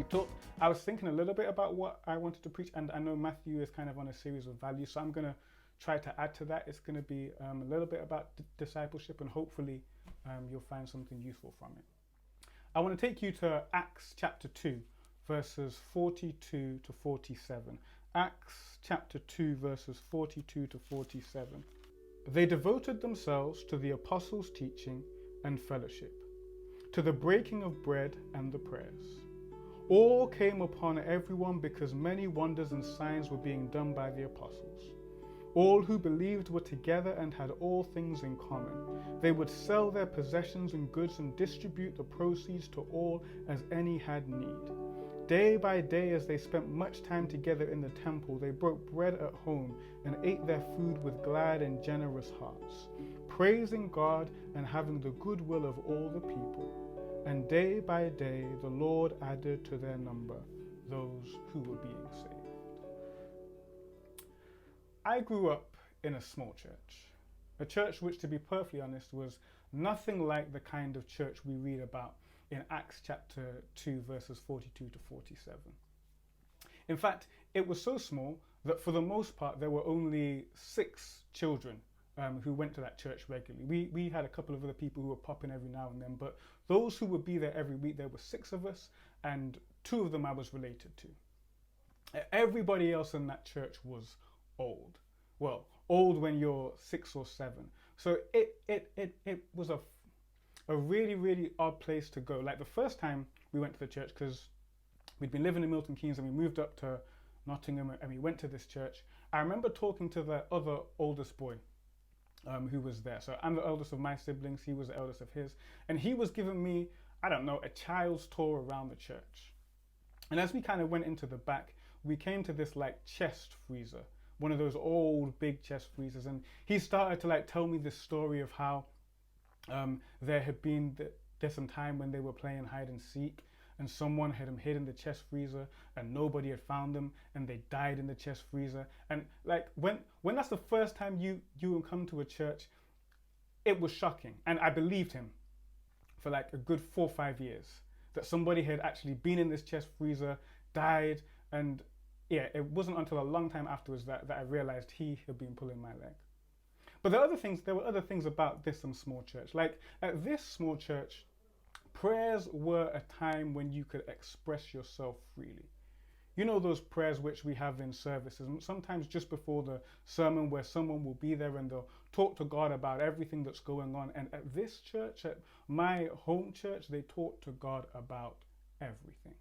talk, I was thinking a little bit about what I wanted to preach, and I know Matthew is kind of on a series of values, so I'm going to try to add to that. It's going to be a little bit about discipleship, and hopefully you'll find something useful from it. I want to take you to Acts chapter 2, verses 42 to 47. Acts chapter 2, verses 42 to 47. They devoted themselves to the apostles' teaching and fellowship, to the breaking of bread and the prayers. All came upon everyone because many wonders and signs were being done by the apostles. All who believed were together and had all things in common. They would sell their possessions and goods and distribute the proceeds to all as any had need. Day by day, as they spent much time together in the temple, they broke bread at home and ate their food with glad and generous hearts, praising God and having the goodwill of all the people. And day by day, the Lord added to their number those who were being saved. I grew up in a small church, a church which, to be perfectly honest, was nothing like the kind of church we read about in Acts chapter 2, verses 42 to 47. In fact, it was so small that for the most part, there were only 6 children who went to that church regularly. We had a couple of other people who were popping every now and then, but those who would be there every week, there were 6 of us, and 2 of them I was related to. Everybody else in that church was old. Well, old when you're 6 or 7. So it was a really, really odd place to go. Like the first time we went to the church, because we'd been living in Milton Keynes and we moved up to Nottingham and we went to this church. I remember talking to the other oldest boy who was there. So I'm the eldest of my siblings, he was the eldest of his, and he was giving me, I don't know, a child's tour around the church. And as we kind of went into the back, we came to this like chest freezer, one of those old big chest freezers, and he started to like tell me this story of how there's some time when they were playing hide and seek, and someone had them hid in the chest freezer and nobody had found them and they died in the chest freezer. And like when that's the first time you come to a church, it was shocking. And I believed him for like a good 4 or 5 years that somebody had actually been in this chest freezer, died, and yeah, it wasn't until a long time afterwards that I realized he had been pulling my leg. But there were other things about this small church. Like at this small church, prayers were a time when you could express yourself freely. You know those prayers which we have in services, sometimes just before the sermon, where someone will be there and they'll talk to God about everything that's going on. And at this church, at my home church, they talk to God about everything.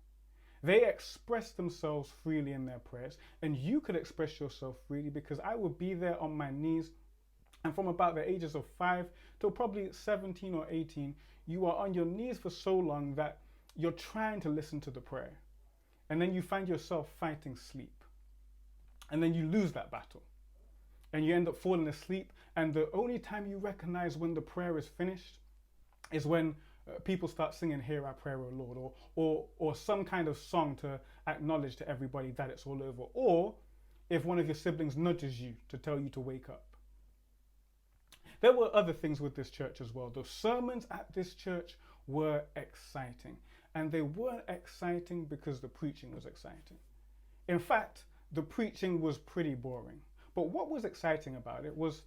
They express themselves freely in their prayers, and you could express yourself freely, because I would be there on my knees. And from about the ages of 5 till probably 17 or 18, you are on your knees for so long that you're trying to listen to the prayer. And then you find yourself fighting sleep. And then you lose that battle. And you end up falling asleep. And the only time you recognize when the prayer is finished is when people start singing "Hear Our Prayer, O Lord," or some kind of song to acknowledge to everybody that it's all over. Or if one of your siblings nudges you to tell you to wake up. There were other things with this church as well. The sermons at this church were exciting. And they weren't exciting because the preaching was exciting. In fact, the preaching was pretty boring. But what was exciting about it was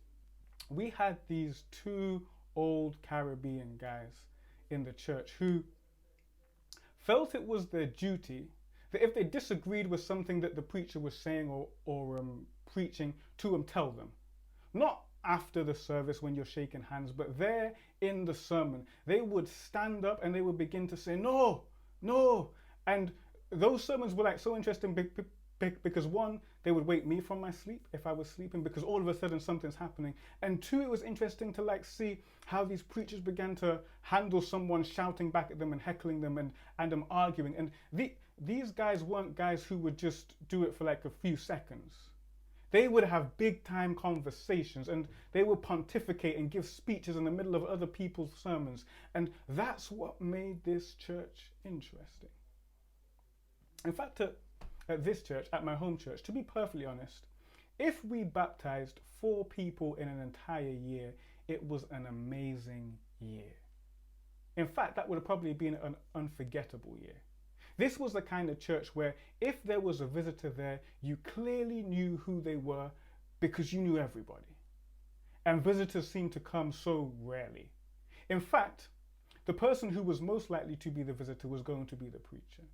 we had these 2 old Caribbean guys in the church who felt it was their duty that if they disagreed with something that the preacher was saying or preaching, to tell them. Not after the service when you're shaking hands, but there in the sermon, they would stand up and they would begin to say, no. And those sermons were like so interesting because 1, they would wake me from my sleep if I was sleeping, because all of a sudden something's happening. And 2, it was interesting to like see how these preachers began to handle someone shouting back at them and heckling them and them arguing. And these guys weren't guys who would just do it for like a few seconds. They would have big time conversations, and they would pontificate and give speeches in the middle of other people's sermons. And that's what made this church interesting. In fact, at this church, at my home church, to be perfectly honest, if we baptized 4 people in an entire year, it was an amazing year. In fact, that would have probably been an unforgettable year. This was the kind of church where if there was a visitor there, you clearly knew who they were because you knew everybody. And visitors seemed to come so rarely. In fact, the person who was most likely to be the visitor was going to be the preacher.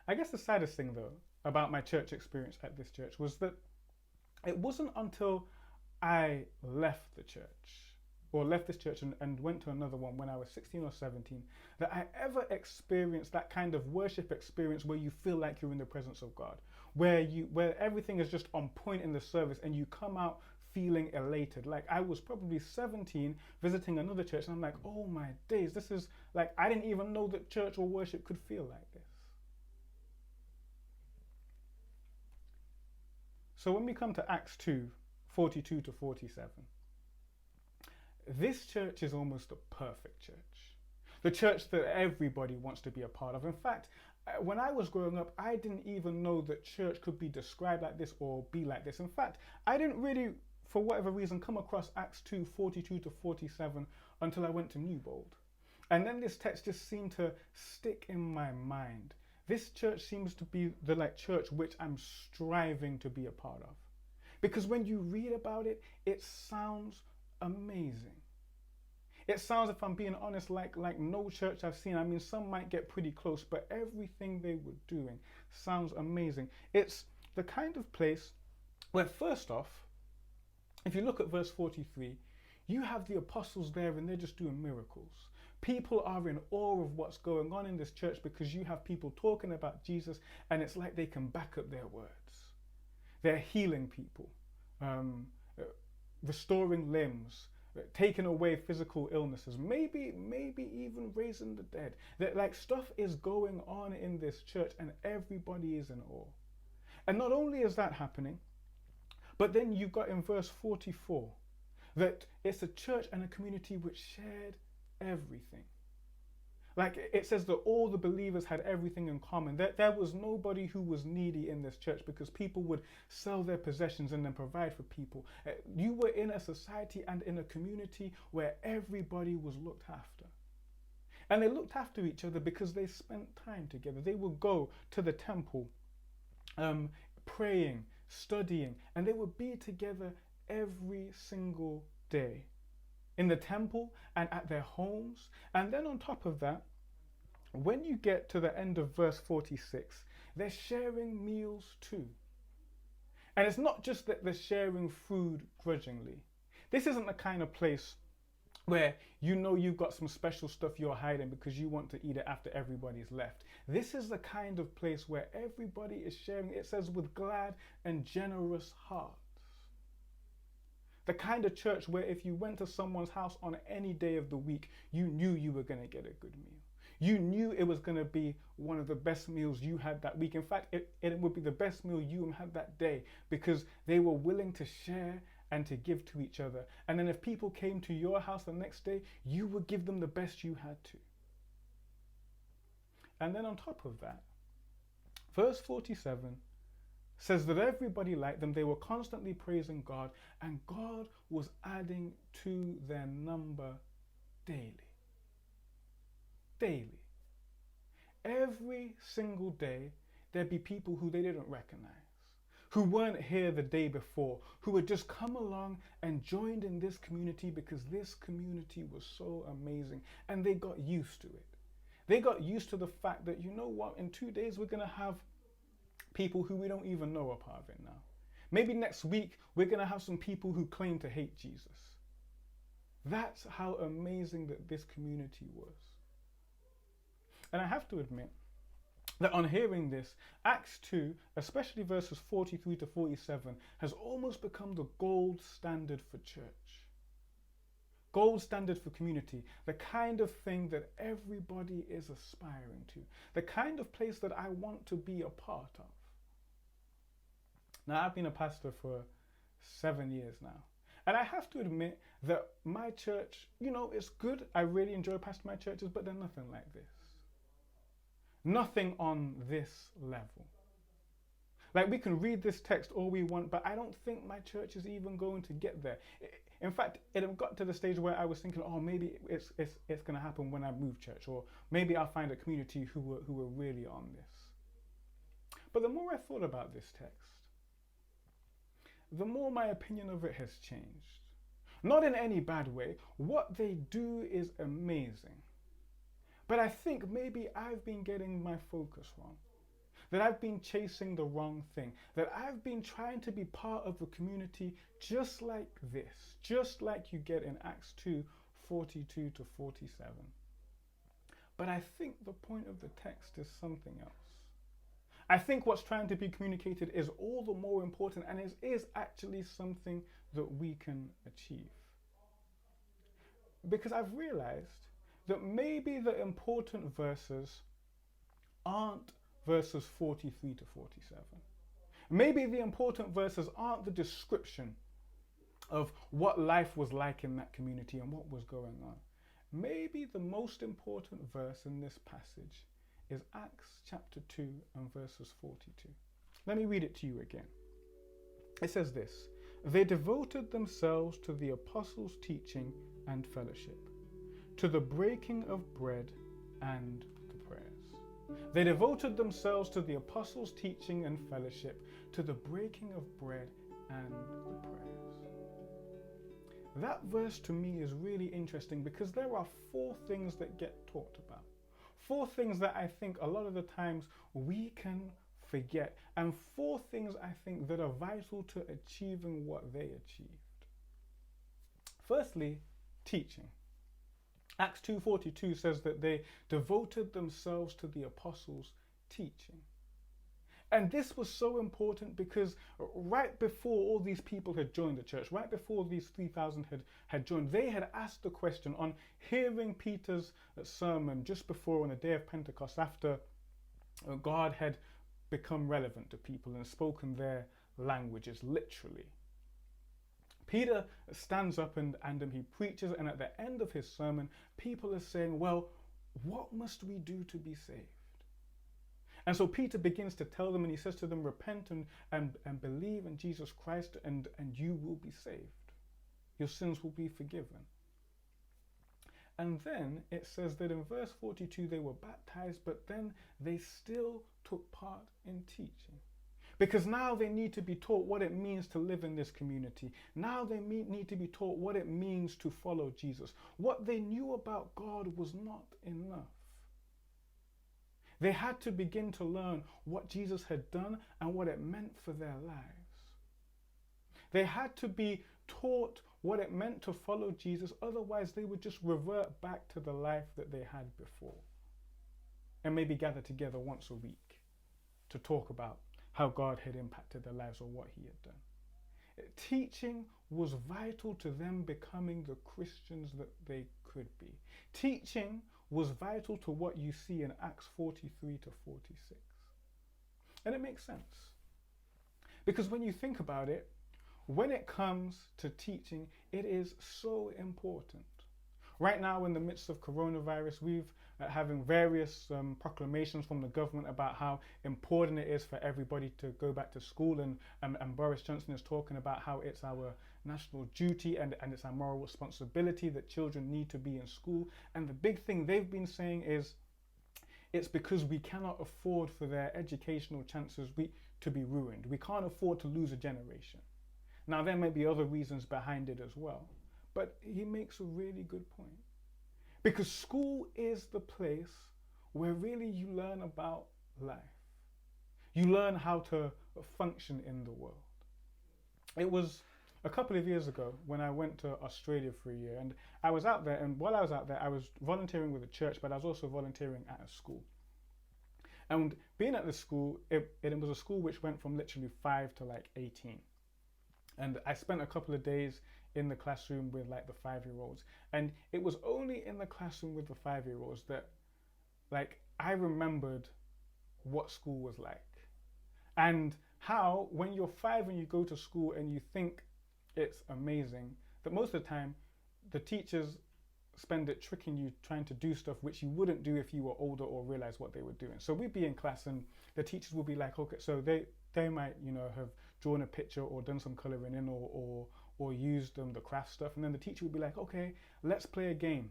I guess the saddest thing, though, about my church experience at this church was that it wasn't until I left the church, or left this church and went to another one when I was 16 or 17, that I ever experienced that kind of worship experience where you feel like you're in the presence of God, where everything is just on point in the service and you come out feeling elated. Like, I was probably 17 visiting another church and I'm like, oh my days, this is like, I didn't even know that church or worship could feel like this. So when we come to Acts 2, 42 to 47, this church is almost a perfect church. The church that everybody wants to be a part of. In fact, when I was growing up, I didn't even know that church could be described like this or be like this. In fact, I didn't really, for whatever reason, come across Acts 2, 42 to 47 until I went to Newbold. And then this text just seemed to stick in my mind. This church seems to be the church which I'm striving to be a part of. Because when you read about it, it sounds amazing. It sounds, if I'm being honest, like no church I've seen. I mean, some might get pretty close, but everything they were doing sounds amazing. It's the kind of place where, first off, if you look at verse 43, you have the apostles there and they're just doing miracles. People are in awe of what's going on in this church because you have people talking about Jesus and it's like they can back up their words. They're healing people, restoring limbs, taking away physical illnesses, maybe even raising the dead. That like stuff is going on in this church and everybody is in awe. And not only is that happening, but then you've got in verse 44 that it's a church and a community which shared everything. Like it says that all the believers had everything in common. That there was nobody who was needy in this church because people would sell their possessions and then provide for people. You were in a society and in a community where everybody was looked after. And they looked after each other because they spent time together. They would go to the temple, praying, studying, and they would be together every single day. In the temple and at their homes. And then on top of that, when you get to the end of verse 46, they're sharing meals too. And it's not just that they're sharing food grudgingly. This isn't the kind of place where you know you've got some special stuff you're hiding because you want to eat it after everybody's left. This is the kind of place where everybody is sharing, it says, with glad and generous hearts. The kind of church where if you went to someone's house on any day of the week, you knew you were going to get a good meal. You knew it was going to be one of the best meals you had that week. In fact, it would be the best meal you had that day because they were willing to share and to give to each other. And then if people came to your house the next day, you would give them the best you had to. And then on top of that, verse 47 says that everybody liked them. They were constantly praising God, and God was adding to their number daily. Daily. Every single day, there'd be people who they didn't recognize, who weren't here the day before, who had just come along and joined in this community because this community was so amazing, and they got used to it. They got used to the fact that, you know what, in 2 days we're going to have people who we don't even know are part of it now. Maybe next week we're going to have some people who claim to hate Jesus. That's how amazing that this community was. And I have to admit that on hearing this, Acts 2, especially verses 43 to 47, has almost become the gold standard for church. Gold standard for community, the kind of thing that everybody is aspiring to, the kind of place that I want to be a part of. Now, I've been a pastor for 7 years now. And I have to admit that my church, you know, it's good. I really enjoy pastoring my churches, but they're nothing like this. Nothing on this level. Like, we can read this text all we want, but I don't think my church is even going to get there. In fact, it got to the stage where I was thinking, oh, maybe it's going to happen when I move church, or maybe I'll find a community who are really on this. But the more I thought about this text, the more my opinion of it has changed. Not in any bad way. What they do is amazing. But I think maybe I've been getting my focus wrong. That I've been chasing the wrong thing. That I've been trying to be part of a community just like this. Just like you get in Acts 2:42 to 47. But I think the point of the text is something else. I think what's trying to be communicated is all the more important, and is actually something that we can achieve. Because I've realized that maybe the important verses aren't verses 43 to 47. Maybe the important verses aren't the description of what life was like in that community and what was going on. Maybe the most important verse in this passage is Acts chapter 2 and verses 42. Let me read it to you again. It says this: "They devoted themselves to the apostles' teaching and fellowship, to the breaking of bread and the prayers." They devoted themselves to the apostles' teaching and fellowship, to the breaking of bread and the prayers. That verse to me is really interesting because there are 4 things that get talked about. 4 things that I think a lot of the times we can forget, and 4 things I think that are vital to achieving what they achieved. Firstly, teaching. Acts 2:42 says that they devoted themselves to the apostles' teaching. And this was so important because right before all these people had joined the church, right before these 3,000 had joined, they had asked the question on hearing Peter's sermon just before, on the day of Pentecost, after God had become relevant to people and spoken their languages, literally. Peter stands up and he preaches, and at the end of his sermon, people are saying, well, what must we do to be saved? And so Peter begins to tell them, and he says to them, repent and believe in Jesus Christ, and you will be saved. Your sins will be forgiven. And then it says that in verse 42, they were baptized, but then they still took part in teaching. Because now they need to be taught what it means to live in this community. Now they need to be taught what it means to follow Jesus. What they knew about God was not enough. They had to begin to learn what Jesus had done and what it meant for their lives. They had to be taught what it meant to follow Jesus, otherwise they would just revert back to the life that they had before. And maybe gather together once a week to talk about how God had impacted their lives or what he had done. Teaching was vital to them becoming the Christians that they could be. Teaching was vital to what you see in Acts 43 to 46. And it makes sense. Because when you think about it, when it comes to teaching, it is so important. Right now, in the midst of coronavirus, we've having various proclamations from the government about how important it is for everybody to go back to school, and Boris Johnson is talking about how it's our national duty and it's our moral responsibility that children need to be in school. And the big thing they've been saying is it's because we cannot afford for their educational chances to be ruined. We can't afford to lose a generation. Now, there may be other reasons behind it as well, but he makes a really good point. Because school is the place where really you learn about life. You learn how to function in the world. It was a couple of years ago when I went to Australia for a year, and I was out there, and while I was out there, I was volunteering with a church, but I was also volunteering at a school. And being at the school, it was a school which went from literally 5 to like 18. And I spent a couple of days in the classroom with like the 5-year-olds. And it was only in the classroom with the 5-year-olds that like I remembered what school was like. And how when you're 5 and you go to school and you think it's amazing, that most of the time the teachers spend it tricking you, trying to do stuff which you wouldn't do if you were older or realize what they were doing. So we'd be in class and the teachers would be like, okay, so they might, have drawn a picture or done some coloring in or used the craft stuff. And then the teacher would be like, okay, let's play a game.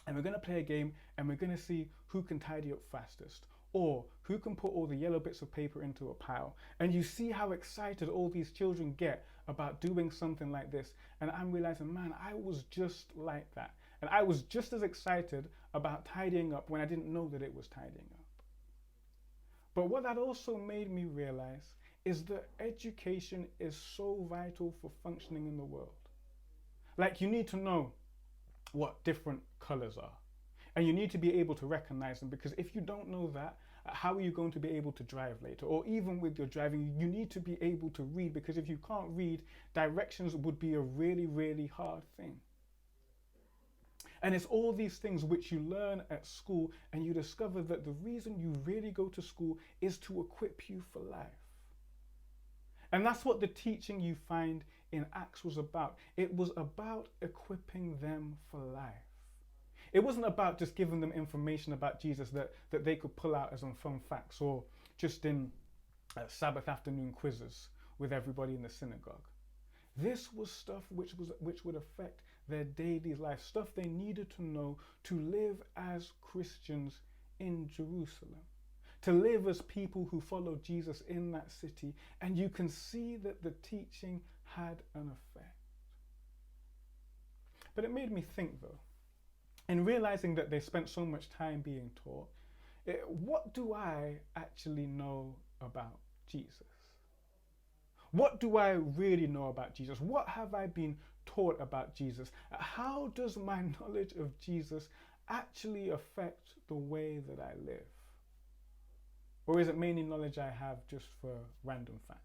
And we're going to play a game and we're going to see who can tidy up fastest or who can put all the yellow bits of paper into a pile. And you see how excited all these children get about doing something like this. And I'm realizing, man, I was just like that. And I was just as excited about tidying up when I didn't know that it was tidying up. But what that also made me realize is that education is so vital for functioning in the world. Like, you need to know what different colors are. And you need to be able to recognize them, because if you don't know that, how are you going to be able to drive later? Or even with your driving, you need to be able to read, because if you can't read, directions would be a really, really hard thing. And it's all these things which you learn at school, and you discover that the reason you really go to school is to equip you for life. And that's what the teaching you find in Acts was about. It was about equipping them for life. It wasn't about just giving them information about Jesus that they could pull out as on fun facts or just in Sabbath afternoon quizzes with everybody in the synagogue. This was stuff which would affect their daily life, stuff they needed to know to live as Christians in Jerusalem, to live as people who follow Jesus in that city. And you can see that the teaching had an effect. But it made me think, though, in realizing that they spent so much time being taught, what do I actually know about Jesus? What do I really know about Jesus? What have I been taught about Jesus? How does my knowledge of Jesus actually affect the way that I live? Or is it mainly knowledge I have just for random facts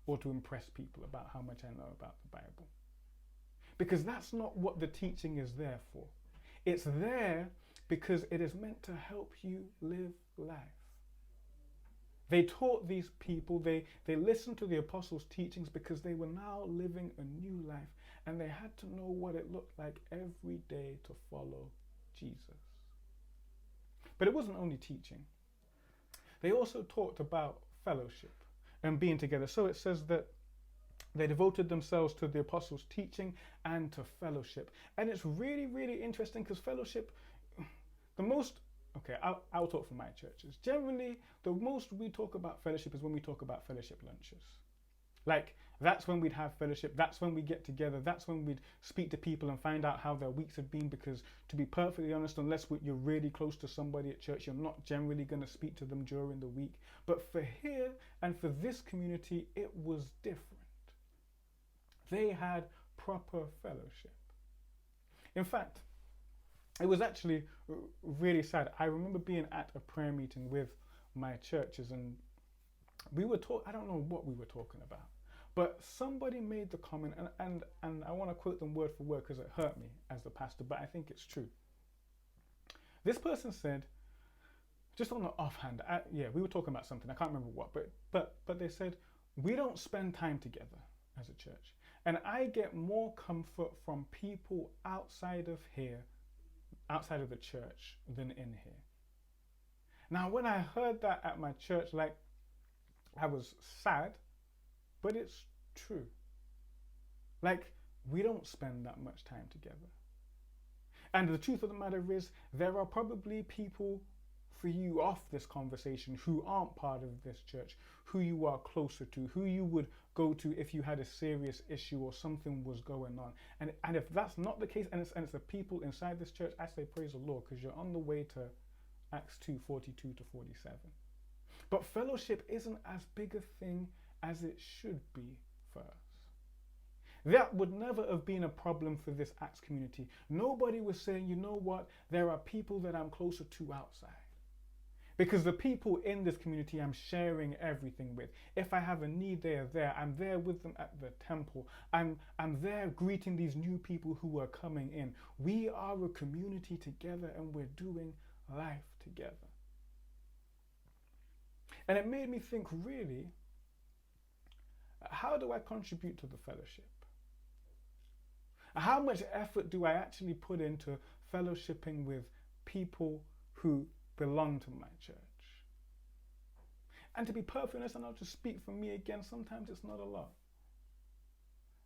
or to impress people about how much I know about the Bible? Because that's not what the teaching is there for. It's there because it is meant to help you live life. They taught these people, they listened to the apostles' teachings because they were now living a new life, and they had to know what it looked like every day to follow Jesus. But it wasn't only teaching. They also talked about fellowship and being together. So it says that they devoted themselves to the apostles' teaching and to fellowship. And it's really, really interesting because fellowship, I'll talk for my churches. Generally, the most we talk about fellowship is when we talk about fellowship lunches. Like, that's when we'd have fellowship. That's when we get together. That's when we'd speak to people and find out how their weeks have been. Because to be perfectly honest, unless you're really close to somebody at church, you're not generally going to speak to them during the week. But for here and for this community, it was different. They had proper fellowship. In fact, it was actually really sad. I remember being at a prayer meeting with my churches, and we were I don't know what we were talking about, but somebody made the comment, and I want to quote them word for word because it hurt me as the pastor, but I think it's true. This person said, just on the offhand, we were talking about something, I can't remember what, but they said, we don't spend time together as a church. And I get more comfort from people outside of the church, than in here. Now, when I heard that at my church, I was sad, but it's true. We don't spend that much time together. And the truth of the matter is, there are probably people for you off this conversation who aren't part of this church, who you are closer to, who you would go to if you had a serious issue or something was going on. And if that's not the case, and it's the people inside this church, I say praise the Lord, because you're on the way to Acts 2:42 to 47. But fellowship isn't as big a thing as it should be for us. That would never have been a problem for this Acts community. Nobody was saying, you know what, there are people that I'm closer to outside. Because the people in this community I'm sharing everything with. If I have a need, they are there. I'm there with them at the temple. I'm there greeting these new people who are coming in. We are a community together, and we're doing life together. And it made me think, really, how do I contribute to the fellowship? How much effort do I actually put into fellowshipping with people who belong to my church? And to be perfectly honest, and I'll just speak for me again, sometimes it's not a lot.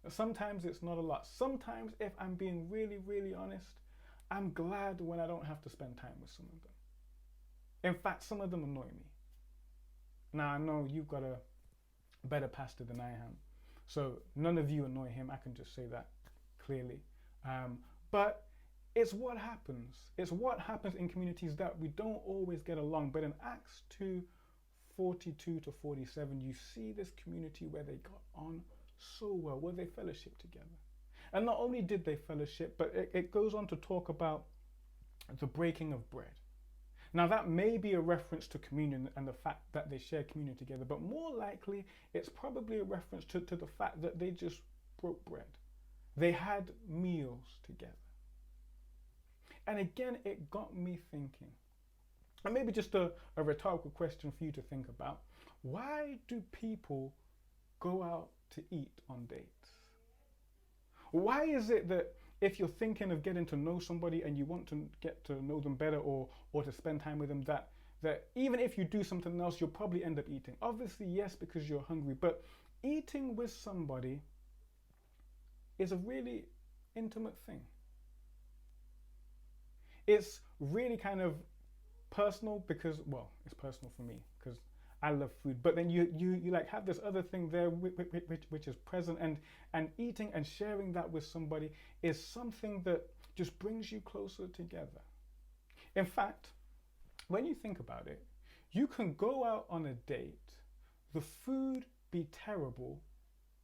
Sometimes it's not a lot. Sometimes, if I'm being really, really honest, I'm glad when I don't have to spend time with some of them. In fact, some of them annoy me. Now, I know you've got a better pastor than I am, so none of you annoy him. I can just say that clearly. But it's what happens. It's what happens in communities that we don't always get along. But in Acts 2:42 to 47, you see this community where they got on so well, where they fellowship together. And not only did they fellowship, but it goes on to talk about the breaking of bread. Now, that may be a reference to communion and the fact that they share communion together, but more likely, it's probably a reference to the fact that they just broke bread. They had meals together. And again, it got me thinking, and maybe just a rhetorical question for you to think about. Why do people go out to eat on dates? Why is it that if you're thinking of getting to know somebody and you want to get to know them better or to spend time with them, that even if you do something else, you'll probably end up eating? Obviously, yes, because you're hungry, but eating with somebody is a really intimate thing. It's really kind of personal because, well, it's personal for me because I love food, but then you like have this other thing there which is present, and eating and sharing that with somebody is something that just brings you closer together. In fact, when you think about it, you can go out on a date, the food be terrible,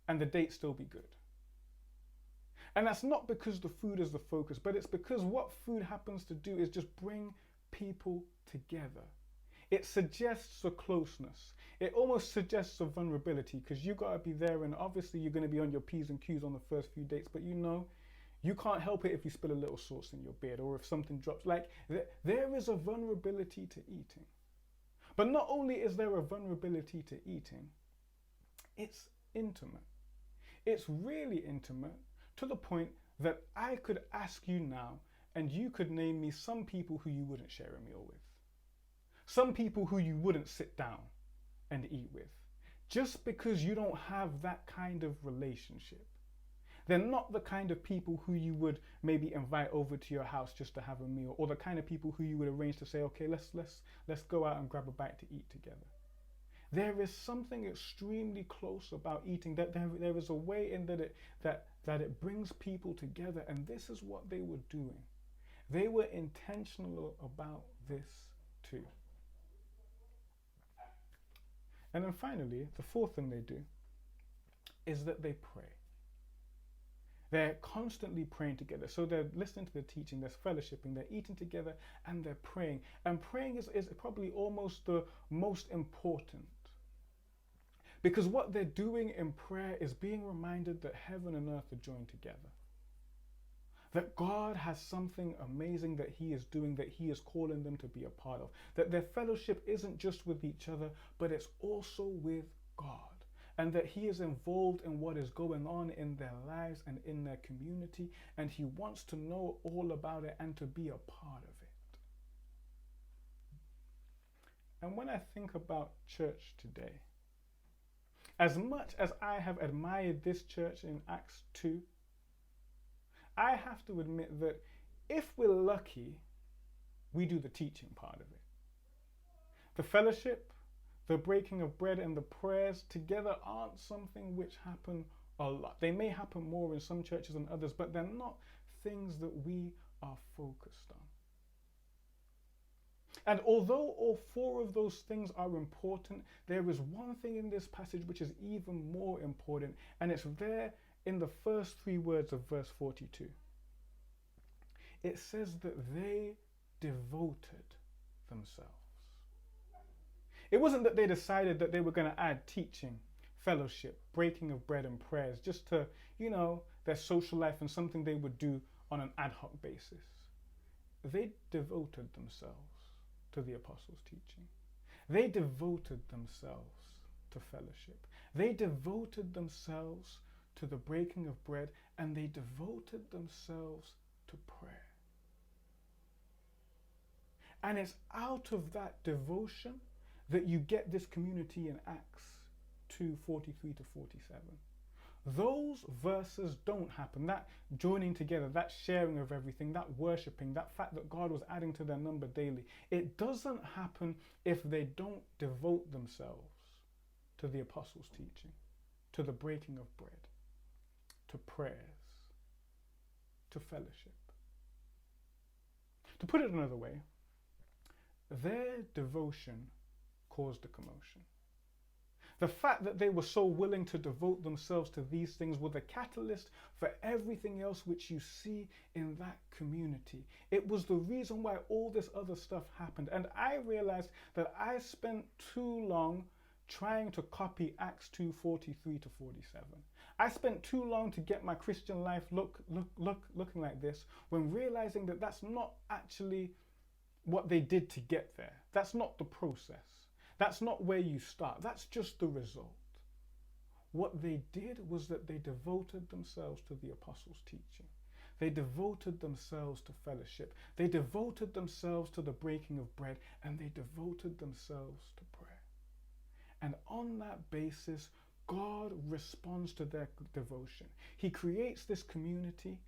and the date still be good. And that's not because the food is the focus, but it's because what food happens to do is just bring people together. It suggests a closeness. It almost suggests a vulnerability because you got to be there, and obviously you're going to be on your P's and Q's on the first few dates, but you can't help it if you spill a little sauce in your beard or if something drops. Like, there is a vulnerability to eating. But not only is there a vulnerability to eating, it's intimate. It's really intimate to the point that I could ask you now and you could name me some people who you wouldn't share a meal with. Some people who you wouldn't sit down and eat with, just because you don't have that kind of relationship. They're not the kind of people who you would maybe invite over to your house just to have a meal, or the kind of people who you would arrange to say, okay, let's go out and grab a bite to eat together. There is something extremely close about eating. That there is a way in that it brings people together, and this is what they were doing. They were intentional about this too. And then finally, the fourth thing they do is that they pray. They're constantly praying together. So they're listening to the teaching, they're fellowshipping, they're eating together, and they're praying. And praying is probably almost the most important. Because what they're doing in prayer is being reminded that heaven and earth are joined together. That God has something amazing that He is doing, that He is calling them to be a part of. That their fellowship isn't just with each other, but it's also with God. And that He is involved in what is going on in their lives and in their community. And He wants to know all about it and to be a part of it. And when I think about church today, as much as I have admired this church in Acts 2, I have to admit that if we're lucky, we do the teaching part of it. The fellowship, the breaking of bread, and the prayers together aren't something which happen a lot. They may happen more in some churches than others, but they're not things that we are focused on. And although all four of those things are important, there is one thing in this passage which is even more important, and it's there in the first three words of verse 42. It says that they devoted themselves. It wasn't that they decided that they were going to add teaching, fellowship, breaking of bread, and prayers just to, their social life and something they would do on an ad hoc basis. They devoted themselves to the apostles' teaching. They devoted themselves to fellowship. They devoted themselves to the breaking of bread, and they devoted themselves to prayer. And it's out of that devotion that you get this community in Acts 2:43 to 47. Those verses don't happen. That joining together, that sharing of everything, that worshipping, that fact that God was adding to their number daily, it doesn't happen if they don't devote themselves to the apostles' teaching, to the breaking of bread, to prayers, to fellowship. To put it another way, their devotion caused a commotion. The fact that they were so willing to devote themselves to these things were the catalyst for everything else which you see in that community. It was the reason why all this other stuff happened. And I realized that I spent too long trying to copy Acts 2:43 to 47. I spent too long to get my Christian life looking like this, when realizing that that's not actually what they did to get there. That's not the process. That's not where you start. That's just the result. What they did was that they devoted themselves to the apostles' teaching. They devoted themselves to fellowship. They devoted themselves to the breaking of bread, and they devoted themselves to prayer. And on that basis, God responds to their devotion. He creates this community,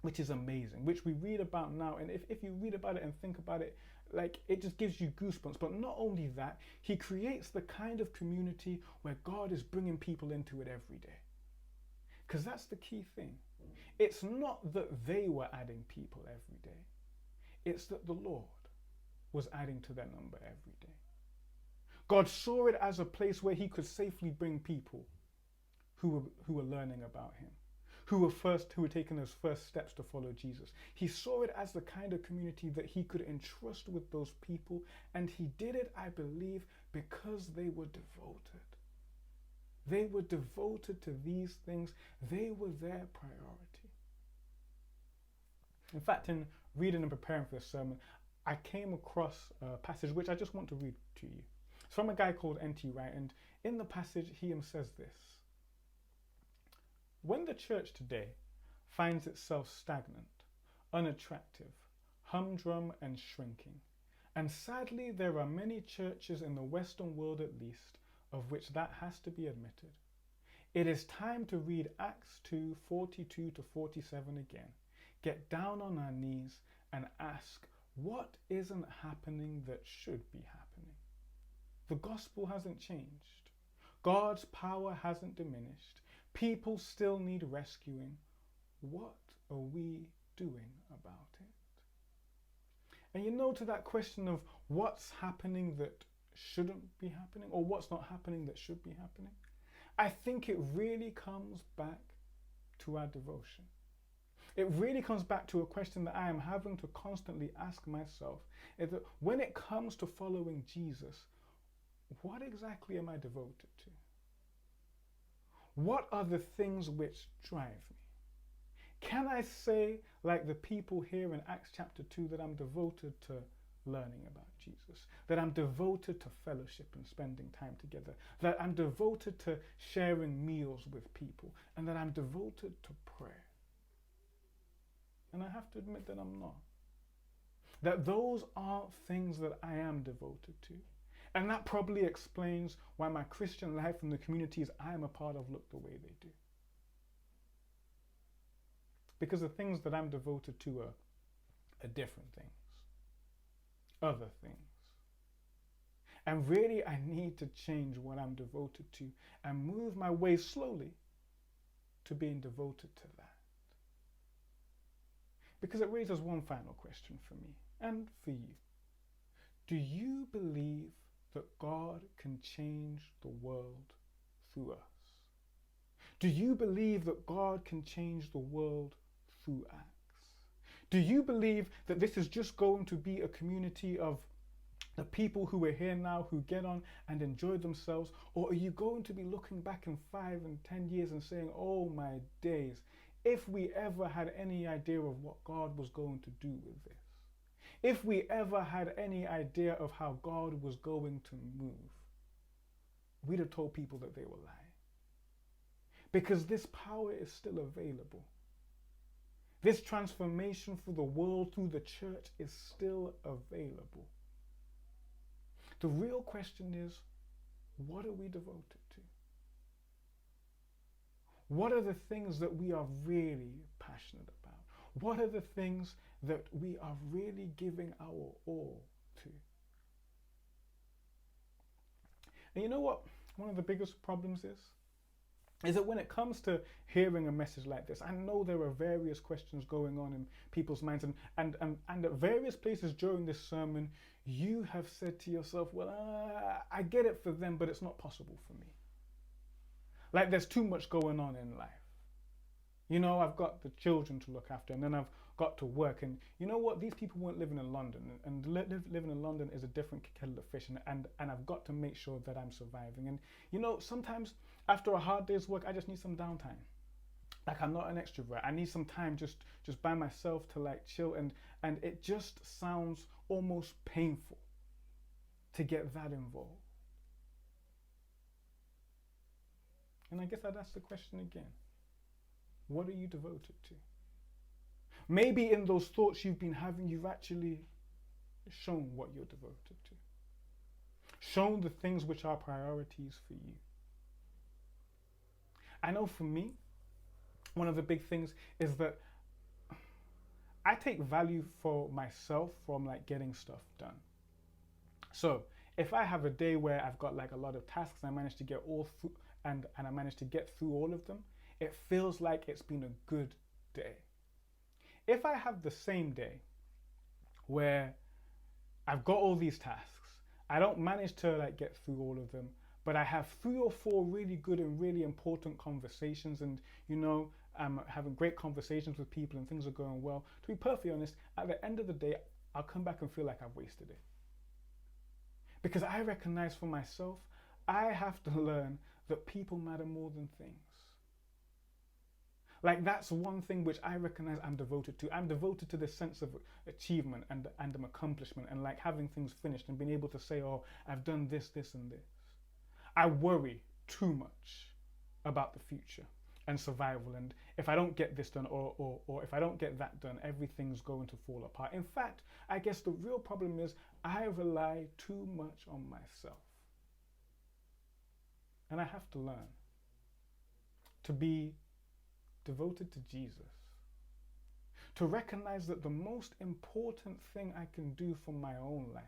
which is amazing, which we read about now. And if you read about it and think about it, like, it just gives you goosebumps. But not only that, he creates the kind of community where God is bringing people into it every day. Because that's the key thing. It's not that they were adding people every day. It's that the Lord was adding to their number every day. God saw it as a place where he could safely bring people who were learning about him, who were taking those first steps to follow Jesus. He saw it as the kind of community that he could entrust with those people, and he did it, I believe, because they were devoted. They were devoted to these things. They were their priority. In fact, in reading and preparing for this sermon, I came across a passage which I just want to read to you. It's from a guy called N.T. Wright, and in the passage he says this: when the church today finds itself stagnant, unattractive, humdrum and shrinking, and sadly there are many churches in the Western world at least of which that has to be admitted, it is time to read Acts 2:42 to 47 again, get down on our knees and ask, what isn't happening that should be happening? The gospel hasn't changed. God's power hasn't diminished. People still need rescuing. What are we doing about it? And you know, to that question of what's happening that shouldn't be happening, or what's not happening that should be happening, I think it really comes back to our devotion. It really comes back to a question that I am having to constantly ask myself, is that when it comes to following Jesus, what exactly am I devoted to? What are the things which drive me? Can I say, like the people here in Acts chapter 2, that I'm devoted to learning about Jesus, that I'm devoted to fellowship and spending time together, that I'm devoted to sharing meals with people, and that I'm devoted to prayer? And I have to admit that I'm not. That those aren't things that I am devoted to. And that probably explains why my Christian life and the communities I am a part of look the way they do. Because the things that I'm devoted to are different things, other things. And really, I need to change what I'm devoted to and move my way slowly to being devoted to that. Because it raises one final question for me and for you. Do you believe that God can change the world through us? Do you believe that God can change the world through Acts? Do you believe that this is just going to be a community of the people who are here now who get on and enjoy themselves? Or are you going to be looking back in 5 and 10 years and saying, oh my days, if we ever had any idea of what God was going to do with this? If we ever had any idea of how God was going to move, we'd have told people that they were lying. Because this power is still available. This transformation for the world through the church is still available. The real question is, what are we devoted to? What are the things that we are really passionate about? What are the things that we are really giving our all to? And you know what one of the biggest problems is that when it comes to hearing a message like this, I know there are various questions going on in people's minds, and at various places during this sermon, you have said to yourself, well, I get it for them, but it's not possible for me. Like, there's too much going on in life. You know, I've got the children to look after, and then I've got to work. And you know what? These people weren't living in London, and living in London is a different kettle of fish, and I've got to make sure that I'm surviving. And you know, sometimes after a hard day's work, I just need some downtime. Like, I'm not an extrovert. I need some time just by myself to like chill, and it just sounds almost painful to get that involved. And I guess I'd ask the question again. What are you devoted to? Maybe in those thoughts you've been having, you've actually shown what you're devoted to. Shown the things which are priorities for you. I know for me, one of the big things is that I take value for myself from like getting stuff done. So if I have a day where I've got like a lot of tasks and I manage to get all through, and I managed to get through all of them, it feels like it's been a good day. If I have the same day where I've got all these tasks, I don't manage to like get through all of them, but I have 3 or 4 really good and really important conversations, and you know, I'm having great conversations with people and things are going well. To be perfectly honest, at the end of the day, I'll come back and feel like I've wasted it. Because I recognize for myself, I have to learn that people matter more than things. Like, that's one thing which I recognize I'm devoted to. I'm devoted to this sense of achievement and an accomplishment, and like having things finished and being able to say, oh, I've done this, this, and this. I worry too much about the future and survival, and if I don't get this done or if I don't get that done, everything's going to fall apart. In fact, I guess the real problem is I rely too much on myself. And I have to learn to be devoted to Jesus, to recognize that the most important thing I can do for my own life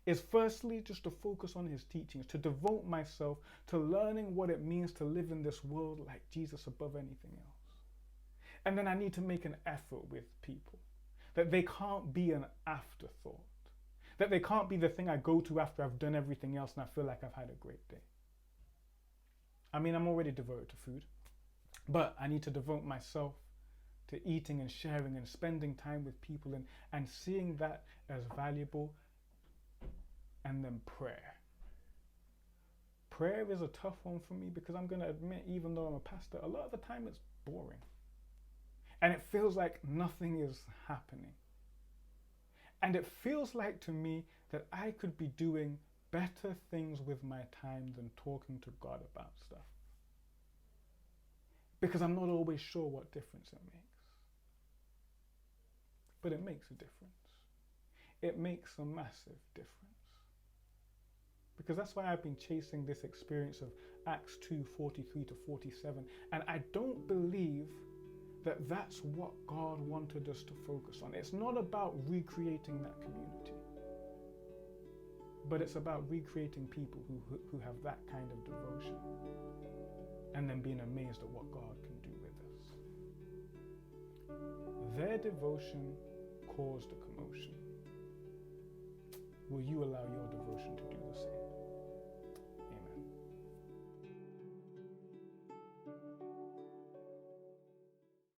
is firstly just to focus on his teachings, to devote myself to learning what it means to live in this world like Jesus above anything else. And then I need to make an effort with people, that they can't be an afterthought, that they can't be the thing I go to after I've done everything else and I feel like I've had a great day. I mean, I'm already devoted to food, but I need to devote myself to eating and sharing and spending time with people and seeing that as valuable. And then prayer. Prayer is a tough one for me because I'm going to admit, even though I'm a pastor, a lot of the time it's boring. And it feels like nothing is happening. And it feels like to me that I could be doing better things with my time than talking to God about stuff. Because I'm not always sure what difference it makes. But it makes a difference. It makes a massive difference. Because that's why I've been chasing this experience of Acts 2:43 to 47. And I don't believe that that's what God wanted us to focus on. It's not about recreating that community. But it's about recreating people who have that kind of devotion and then being amazed at what God can do with us. Their devotion caused a commotion. Will you allow your devotion